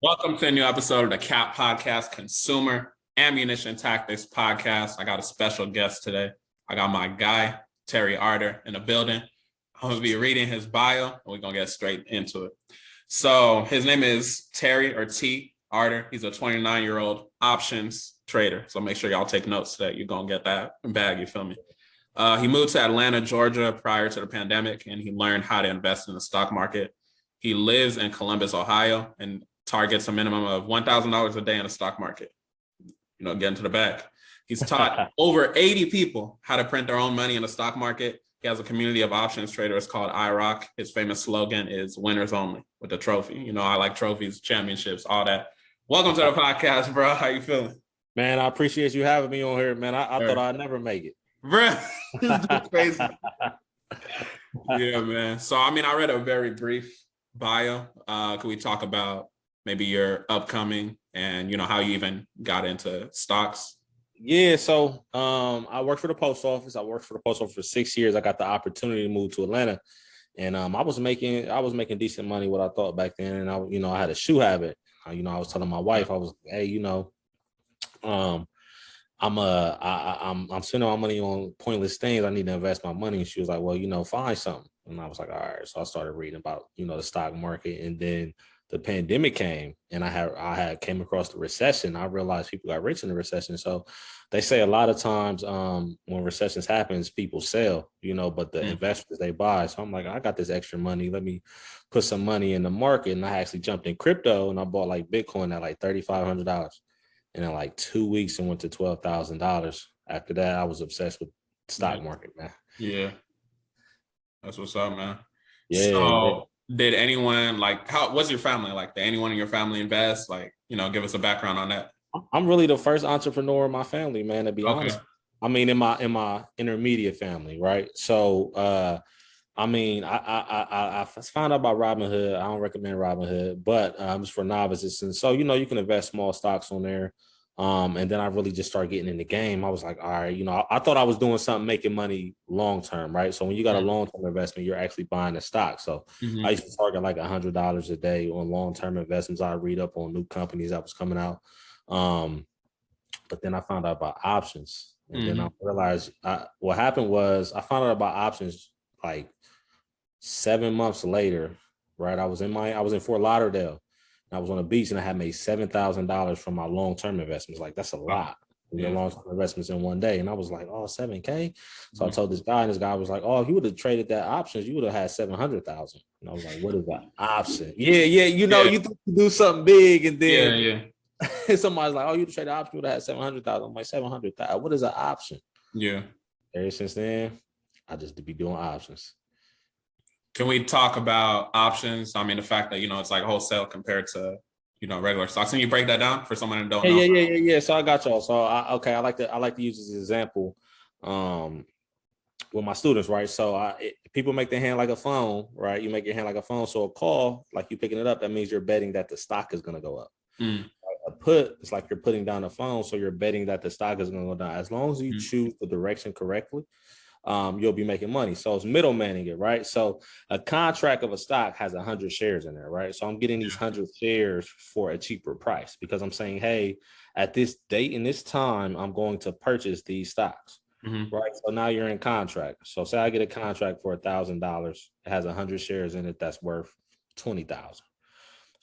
Welcome to a new episode of the CAP Podcast, Consumer Ammunition Tactics Podcast. I got a special guest today. I got my guy, Terry Arter, in the building. I'm going to be reading his bio, and we're going to get straight into it. So his name is Terry, or T. Arter. He's a 29-year-old options trader. So make sure y'all take notes so that you're going to get that bag, you feel me? He moved to Atlanta, Georgia prior to the pandemic, and he learned how to invest in the stock market. He lives in Columbus, Ohio, and targets a minimum of $1,000 a day in the stock market. Get into the bag. He's taught over 80 people how to print their own money in the stock market. He has a community of options traders called IROC. His famous slogan is winners only with the trophy. I like trophies, championships, all that. Welcome to the podcast, bro. How you feeling? Man, I appreciate you having me on here, man. I thought I'd never make it. Bro, this is crazy. Yeah, man. So, I read a very brief bio. Could we talk about maybe your upcoming and how you even got into stocks? Yeah, so I worked for the post office. I worked for the post office for 6 years. I got the opportunity to move to Atlanta, and I was making decent money, what I thought back then. And I had a shoe habit. I was telling my wife, I was, hey, I'm spending my money on pointless things. I need to invest my money. And she was like, well, find something. And I was like, all right. So I started reading about, the stock market, and then the pandemic came, and I had came across the recession. I realized people got rich in the recession. So they say a lot of times when recessions happens, people sell, but the investors, they buy. So I'm like, I got this extra money. Let me put some money in the market. And I actually jumped in crypto, and I bought like Bitcoin at like $3,500. And in like 2 weeks, it went to $12,000. After that, I was obsessed with stock market, man. Yeah. That's what's up, man. Yeah. So did anyone what's your family like? Did anyone in your family invest? Give us a background on that. I'm really the first entrepreneur in my family, man, to be honest. I mean, in my intermediate family, right? So I found out about Robinhood. I don't recommend Robinhood, but it's for novices. And so, you can invest small stocks on there. And then I really just started getting in the game. I was like, all right, I thought I was doing something, making money long-term, right? So when you got a long-term investment, you're actually buying a stock. So I used to target like $100 a day on long-term investments. I read up on new companies that was coming out. But then I found out about options. And then I realized what happened was I found out about options like 7 months later, right? I was in Fort Lauderdale. I was on the beach, and I had made $7,000 from my long-term investments. Like, that's a lot. Long-term investments in one day. And I was like, oh, $7K. So I told this guy, and this guy was like, oh, if you would have traded that options, you would have had 700,000. And I was like, what is that option? Yeah. You think you do something big, and then somebody's like, oh, you trade the option, you would have had 700,000. I'm like, 700,000. What is an option? Yeah. Ever since then, I just be doing options. Can we talk about options? The fact that, it's like wholesale compared to, regular stocks. Can you break that down for someone who don't know? Yeah. So I got y'all. So I like to use this example with my students, right? So people make their hand like a phone, right? You make your hand like a phone. So a call, like you picking it up, that means you're betting that the stock is going to go up. A put, it's like you're putting down the phone. So you're betting that the stock is going to go down. As long as you choose the direction correctly, you'll be making money. So it's middlemaning it, right? So a contract of a stock has 100 shares in there, right? So I'm getting these 100 shares for a cheaper price because I'm saying, hey, at this date and this time, I'm going to purchase these stocks, right? So now you're in contract. So say I get a contract for $1,000. It has 100 shares in it that's worth 20,000.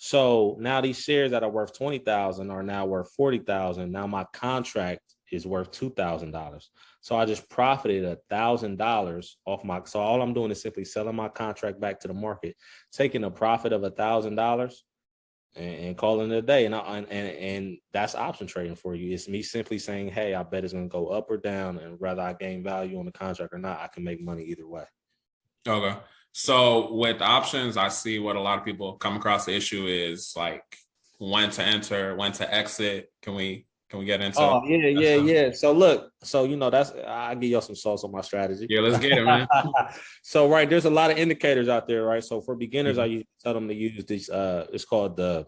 So now these shares that are worth 20,000 are now worth 40,000. Now my contract is worth $2,000. So I just profited $1,000 off my. So all I'm doing is simply selling my contract back to the market, taking a profit of $1,000 and calling it a day. And that's option trading for you. It's me simply saying, hey, I bet it's going to go up or down, and whether I gain value on the contract or not, I can make money either way. Okay. So with options, I see what a lot of people come across the issue is like when to enter, when to exit. Can we get into? Oh, yeah. So look, that's, I'll give y'all some sauce on my strategy. Yeah, let's get it, man. So, right, there's a lot of indicators out there, right? So for beginners, I usually tell them to use these, it's called the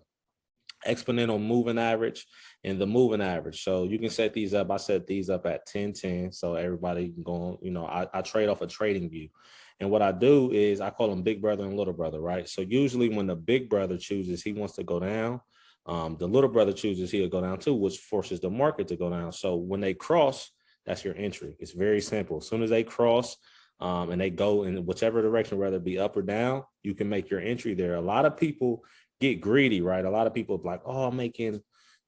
exponential moving average and the moving average. So you can set these up. I set these up at 10-10. So everybody can go on, I trade off a trading view. And what I do is I call them big brother and little brother, right? So usually when the big brother chooses, he wants to go down. The little brother chooses he'll go down too, which forces the market to go down. So when they cross, that's your entry. It's very simple. As soon as they cross and they go in whichever direction, whether it be up or down, you can make your entry there. A lot of people get greedy, right? A lot of people like, oh, I'm making,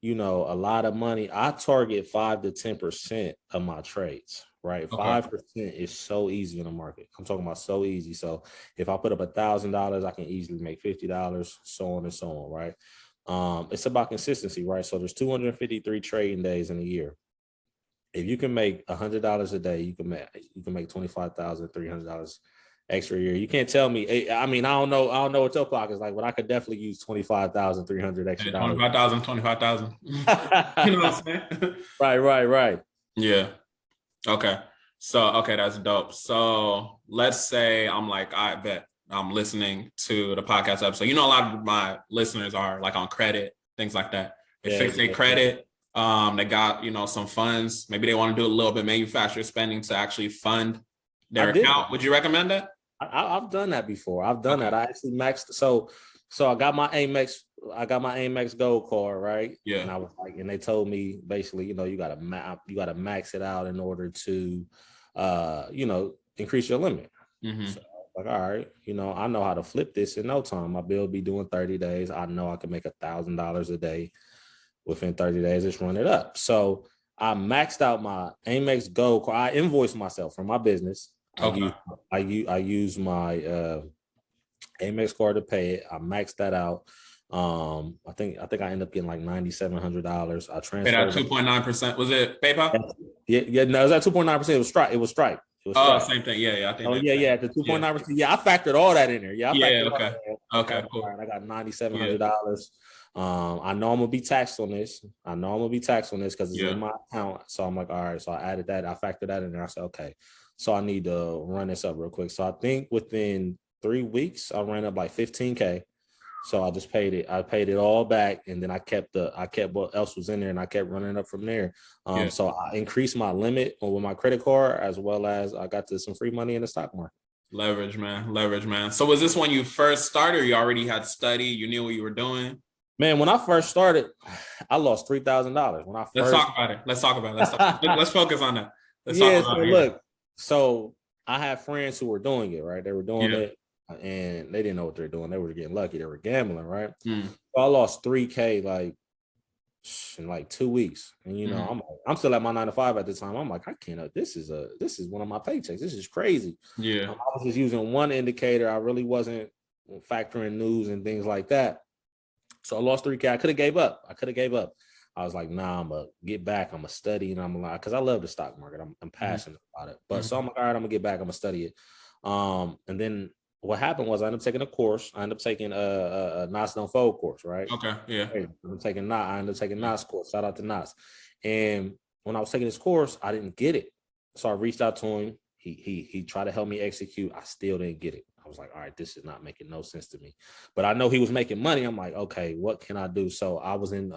a lot of money. I target 5 to 10% of my trades, right? Okay. 5% is so easy in the market. I'm talking about so easy. So if I put up $1,000, I can easily make $50, so on and so on, right? It's about consistency, right? So there's 253 trading days in a year. If you can make $100 a day, you can make $25,300 extra a year. You can't tell me. I mean, I don't know what your clock is like, but I could definitely use 25,300 extra dollars. 25,000. You know what I'm saying? Right. Yeah. Okay. So, okay, that's dope. So let's say I'm like, I bet I'm listening to the podcast episode. A lot of my listeners are like on credit, things like that. They fix their credit. They got, some funds. Maybe they want to do a little bit manufacturer spending to actually fund their account. Would you recommend that? I've done that before. I've done that. I actually maxed. So I got my Amex Gold card, right? Yeah. And I was like, and they told me basically, you gotta max it out in order to, increase your limit. Mm-hmm. So I was like, all right, I know how to flip this in no time. My bill be doing 30 days. I know I can make $1,000 a day within 30 days. Just run it up. So I maxed out my Amex Gold card. I invoiced myself from my business. Okay. I use my Amex card to pay it. I maxed that out. I think I ended up getting like $9,700. I transferred at 2.9%. Was it PayPal? Yeah. No, it was at 2.9%. It was Stripe. Same thing. Yeah. I think. Oh yeah. At the 2.9%. Yeah, I factored all that in there. Yeah. Okay. Okay. Cool. I got $9,700. I know I'm gonna be taxed on this. Because it's in my account. So I'm like, all right. So I added that. I factored that in there. I said, okay. So I need to run this up real quick. So I think within 3 weeks, I ran up like 15K. So I just paid it. I paid it all back, and then I kept what else was in there, and I kept running up from there. So I increased my limit with my credit card, as well as I got some free money in the stock market. Leverage, man. So was this when you first started, or you already had study? You knew what you were doing? Man, when I first started, I lost $3,000. Let's talk about it. Let's focus on that. Look. So I had friends who were doing it, right? They were doing it, and they didn't know what they're doing. They were getting lucky. They were gambling, right? So I lost $3K like in like 2 weeks, and I'm still at my 9 to 5 at the time. I'm like, I can't. This is one of my paychecks. This is crazy. Yeah, I was just using one indicator. I really wasn't factoring news and things like that. So I lost $3K. I could have gave up. I was like, nah, I'm gonna get back. I'm gonna study, and I'm gonna, because I love the stock market. I'm passionate about it. But so I'm like, all right, I'm gonna get back. I'm gonna study it. And then what happened was I ended up taking a course. I ended up taking a Knots Don't Fold course, right? Okay, yeah. I ended up taking Knots course. Shout out to Knots. And when I was taking this course, I didn't get it. So I reached out to him. He tried to help me execute. I still didn't get it. I was like, all right, this is not making no sense to me. But I know he was making money. I'm like, okay, what can I do? So I was in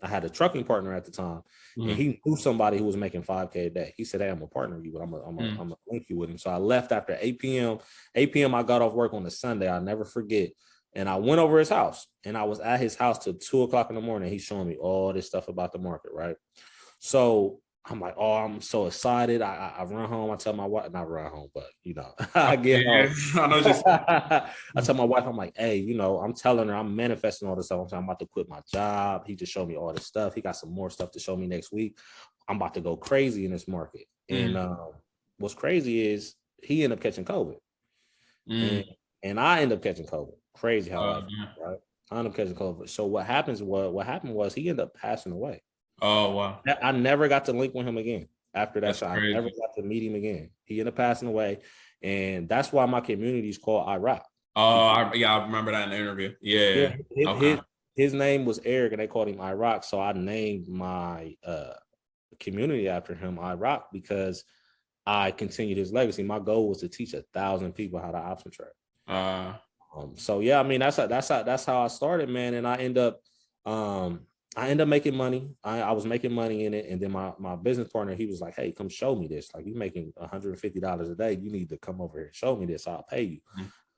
I had a trucking partner at the time, and he knew somebody who was making $5K a day. He said, hey, I'm a partner with you, but I'm gonna link you with him. So I left after 8 p.m. 8 p.m. I got off work on a Sunday. I'll never forget. And I went over his house, and I was at his house till 2 o'clock in the morning. He's showing me all this stuff about the market, right? So I'm like, oh, I'm so excited. I run home. I tell my wife, not run home, but I get home. I tell my wife, I'm like, hey, I'm telling her, I'm manifesting all this stuff. I'm about to quit my job. He just showed me all this stuff. He got some more stuff to show me next week. I'm about to go crazy in this market. And what's crazy is he ended up catching COVID. And I ended up catching COVID. Crazy how life is, right? I ended up catching COVID. So what happened was he ended up passing away. Oh, wow. I never got to link with him again. After that shot, I never got to meet him again. He ended up passing away. And that's why my community is called iRock. Oh, I remember that in the interview. Yeah. His name was Eric, and they called him iRock. So I named my community after him, iRock, because I continued his legacy. My goal was to teach 1,000 people how to option trade. So yeah, I mean that's how I started, man. And I end up making money. I was making money in it, and then my business partner, he was like, "Hey, come show me this. Like, you're making $150 a day. You need to come over here and show me this. I'll pay you."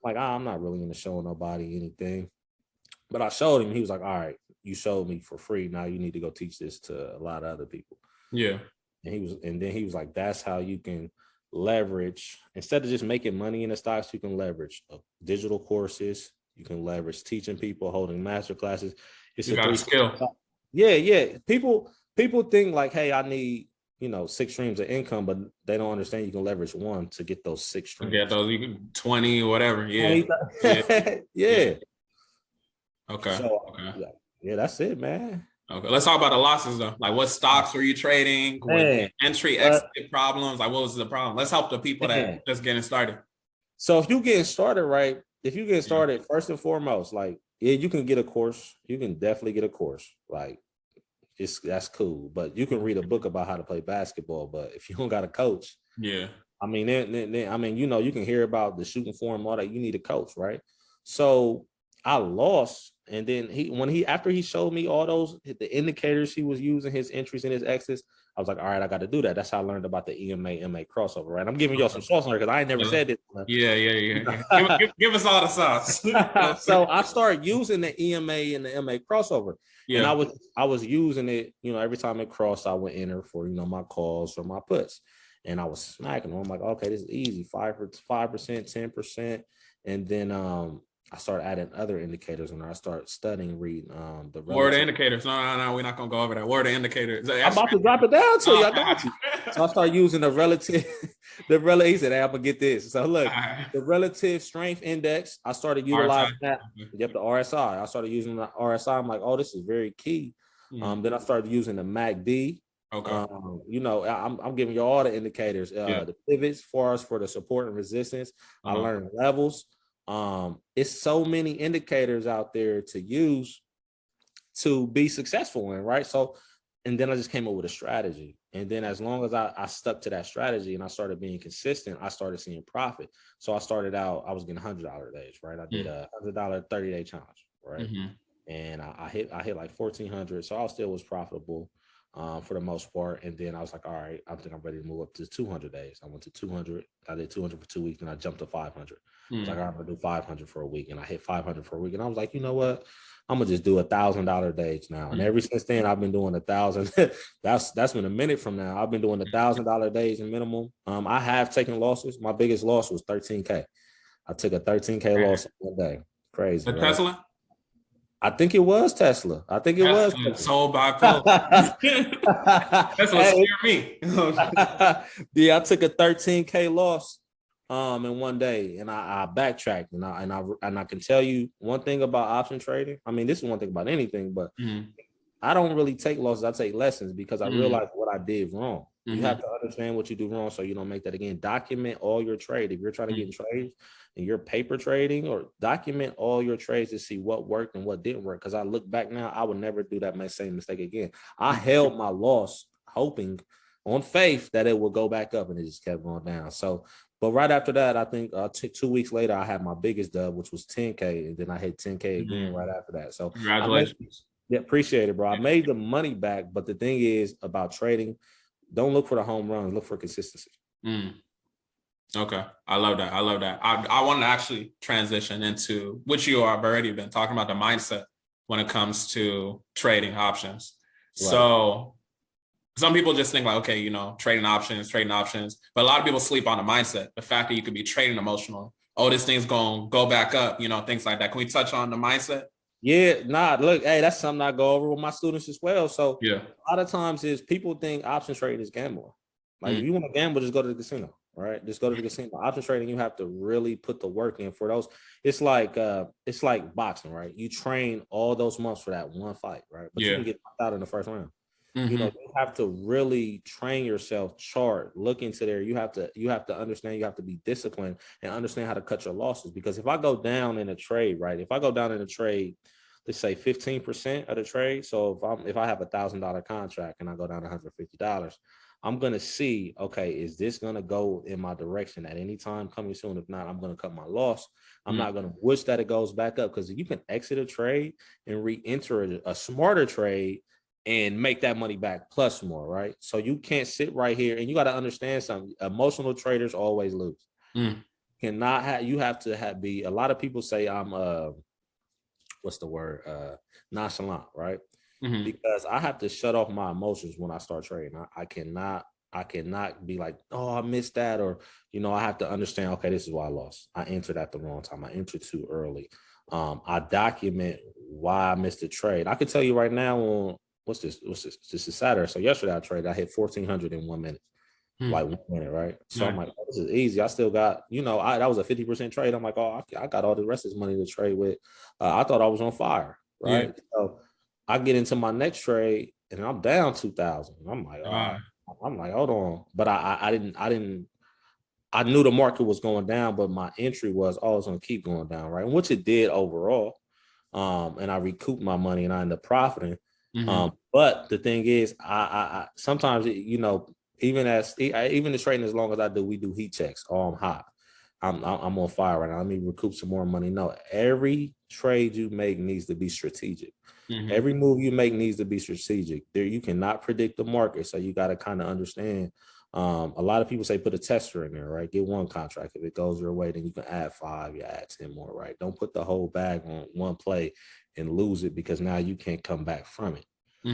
Like, I'm not really into showing nobody anything, but I showed him. He was like, "All right, you showed me for free. Now you need to go teach this to a lot of other people. Yeah. And then he was like, that's how you can leverage, instead of just making money in the stocks, you can leverage digital courses, you can leverage teaching people, holding master classes. It's You a got a skill. Yeah. People think like, hey, I need 6 streams of income, but they don't understand you can leverage one to get those 6 streams. Get those, you can 20 or whatever. Yeah. Yeah. Okay. So okay. Yeah, that's it, man. Okay, let's talk about the losses though. Like, what stocks were you trading? What entry, exit problems? Like, what was the problem? Let's help the people that just getting started. So if you getting started, right? If you get started, first and foremost, like, yeah, you can get a course. You can definitely get a course. Like, that's cool. But you can read a book about how to play basketball. But if you don't got a coach, I mean, then you can hear about the shooting form, all that. You need a coach, right? So I lost. And then after he showed me all those, the indicators he was using, his entries and his exits, I was like, all right, I got to do that. That's how I learned about the EMA, MA crossover, right? I'm giving y'all some sauce on it because I ain't never said this. Yeah. Give us all the sauce. So I started using the EMA and the MA crossover. Yeah. And I was using it, every time it crossed, I would enter for, my calls or my puts. And I was smacking them. I'm like, okay, this is easy. 5%, 10%. And then I started adding other indicators when I started studying, reading the relative. Word indicators. No, we're not gonna go over that. Word indicators. I'm about to drop it down to you. I got you. So I started using the relative, he said, hey, I'm gonna get this. So look, the relative strength index, I started utilizing that. Yep, the RSI. I started using the RSI. I'm like, oh, this is very key. Then I started using the MACD. Okay. I'm giving you all the indicators, the pivots for the support and resistance. I learned levels. It's so many indicators out there to use to be successful in, right? So, and then I just came up with a strategy. And then as long as I stuck to that strategy and I started being consistent, I started seeing profit. So I started out, I was getting $100 days, right? I did a $100 30-day challenge, right? And I hit like 1,400. So I still was profitable for the most part. And then I was like, all right, I think I'm ready to move up to 200 days. I went to 200. I did 200 for 2 weeks and I jumped to 500. I was like, all right, I'm gonna do 500 for a week. And I hit 500 for a week. And I was like, you know what? I'm gonna just do $1,000 days now. And ever since then, I've been doing 1,000. That's been a minute from now. I've been doing $1,000 days in minimum. I have taken losses. My biggest loss was 13K. I took a 13K loss one day. Crazy. Right? Tesla? I think it was Tesla. Sold bipolar. Tesla scared me. Yeah, I took a 13K loss in one day, and I backtracked, and I can tell you one thing about option trading. I mean, this is one thing about anything, but I don't really take losses. I take lessons because I realized what I did wrong. You have to understand what you do wrong so you don't make that again. Document all your trade. If you're trying to get in trades and you're paper trading, or document all your trades to see what worked and what didn't work. Because I look back now, I would never do that same mistake again. I held my loss, hoping on faith that it would go back up, and it just kept going down. So, but right after that, I think 2 weeks later, I had my biggest dub, which was 10K, and then I hit 10K again right after that. So congratulations. Yeah, appreciate it, bro. I made the money back, but the thing is about trading, don't look for the home runs, look for consistency. Okay, I love that. I want to actually transition into, which you have already been talking about, the mindset when it comes to trading options. Right. So some people just think like, okay, trading options, but a lot of people sleep on the mindset, the fact that you could be trading emotional. Oh, this thing's going to go back up, things like that. Can we touch on the mindset? Yeah, look, hey, that's something I go over with my students as well. So a lot of times is people think options trading is gambling. Like if you want to gamble, just go to the casino, right? Just go to the casino. Options trading, you have to really put the work in for those. It's like boxing, right? You train all those months for that one fight, right? But you can get knocked out in the first round. You have to really train yourself, chart, look into there. You have to understand, you have to be disciplined and understand how to cut your losses. Because if I go down in a trade, right? If I go down in a trade, let's say 15% of the trade. So if I have $1,000 contract and I go down to $150, I'm going to see, okay, is this going to go in my direction at any time coming soon? If not, I'm going to cut my loss. I'm not going to wish that it goes back up, because you can exit a trade and re-enter a smarter trade and make that money back plus more, right? So you can't sit right here, and you got to understand something. Emotional traders always lose. You have to be, a lot of people say I'm what's the word? Nonchalant, right? Mm-hmm. Because I have to shut off my emotions when I start trading. I cannot be like, oh, I missed that, or I have to understand, okay, this is why I lost. I entered at the wrong time. I entered too early. I document why I missed the trade. I can tell you right now on what's this? This is Saturday. So yesterday I traded. I hit 1,400 in 1 minute. Like 1 minute, right? So I'm like, oh, this is easy. I still got, that was a 50% trade. I'm like, oh, I got all the rest of this money to trade with. I thought I was on fire, right? Yeah. So I get into my next trade and I'm down 2,000. I'm like, all right. Wow. I'm like, hold on. But I knew the market was going down, but my entry was, oh, it's gonna keep going down, right? Which it did overall. And I recouped my money and I ended up profiting. Mm-hmm. But the thing is, I sometimes, even the trading, as long as I do, we do heat checks. Oh, I'm hot. I'm on fire right now. Let me recoup some more money. No, every trade you make needs to be strategic. Mm-hmm. Every move you make needs to be strategic. There, you cannot predict the market, so you got to kind of understand. A lot of people say put a tester in there, right? Get one contract. If it goes your way, then you can add 5, you add 10 more, right? Don't put the whole bag on one play and lose it because now you can't come back from it.